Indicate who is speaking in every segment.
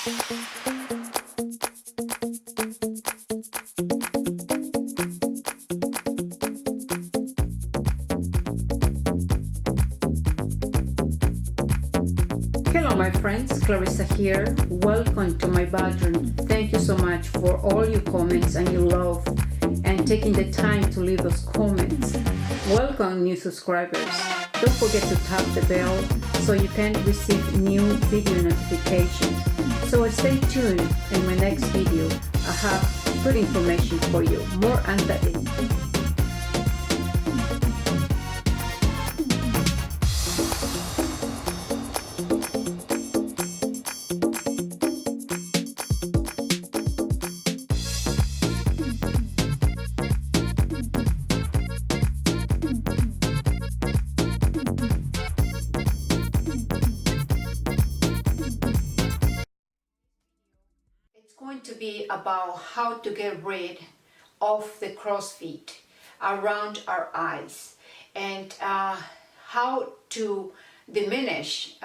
Speaker 1: Hello my friends, Clarissa here. Welcome to my bedroom. Thank you so much for all your comments and your love and taking the time to leave those comments. Welcome new subscribers. Don't forget to tap the bell so you can receive new video notifications. So stay tuned. In my next video I have good information for you, more empathy. It's going to be about how to get rid of the crow's feet around our eyes and how to diminish,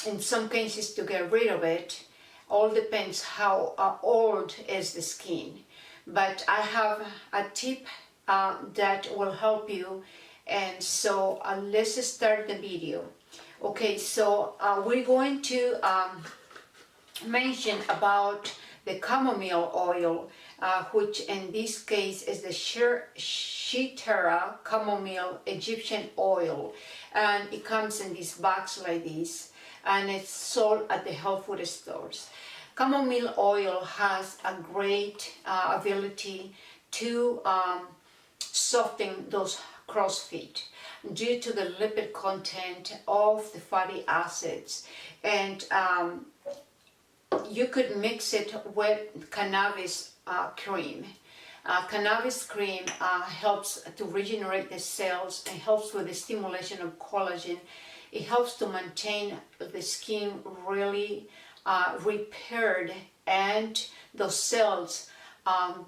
Speaker 1: in some cases to get rid of it. All depends how old is the skin, but I have a tip that will help you. And so let's start the video. Okay, so we're going to mention about the chamomile oil, which in this case is the Shitara chamomile Egyptian oil, and it comes in these bags like this, and it's sold at the health food stores. Chamomile oil has a great ability to soften those crow's feet due to the lipid content of the fatty acids, and you could mix it with cannabis cream. Cannabis cream helps to regenerate the cells. It helps with the stimulation of collagen. It helps to maintain the skin really repaired and those cells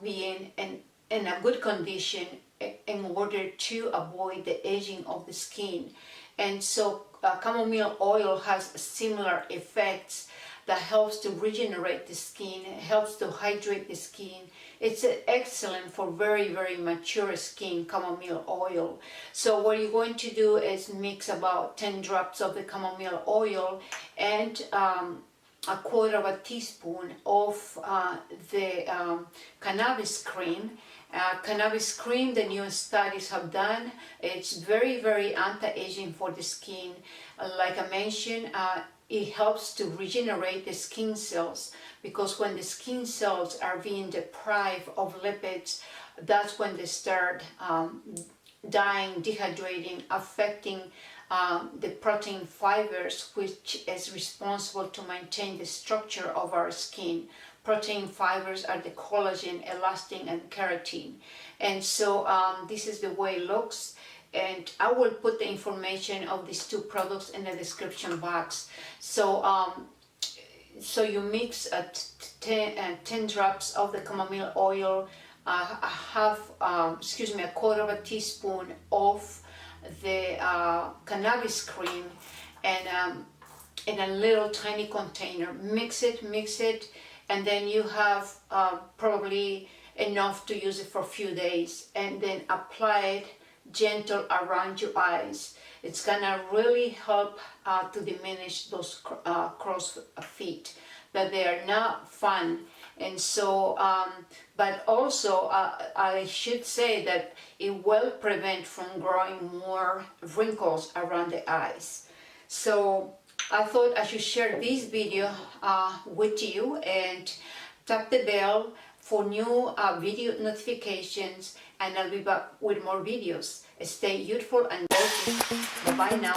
Speaker 1: being in a good condition in order to avoid the aging of the skin. And so chamomile oil has similar effects that helps to regenerate the skin, it helps to hydrate the skin. It's excellent for very, very mature skin, chamomile oil. So what you're going to do is mix about 10 drops of the chamomile oil and a quarter of a teaspoon of the cannabis cream. Cannabis cream, the new studies have done, it's very, very anti-aging for the skin. Like I mentioned, it helps to regenerate the skin cells, because when the skin cells are being deprived of lipids, that's when they start dying, dehydrating, affecting the protein fibers, which is responsible to maintain the structure of our skin. Protein fibers are the collagen, elastin, and keratin. And so this is the way it looks. And I will put the information of these two products in the description box. So so you mix 10 drops of the chamomile oil, a quarter of a teaspoon of the cannabis cream, and in a little tiny container. Mix it, and then you have probably enough to use it for a few days, and then apply it gentle around your eyes. It's gonna really help to diminish those crow's feet, that they are not fun. And so but also I should say that it will prevent from growing more wrinkles around the eyes. So I thought I should share this video with you, and tap the bell for new video notifications, and I'll be back with more videos. Stay youthful and gorgeous. Bye-bye now.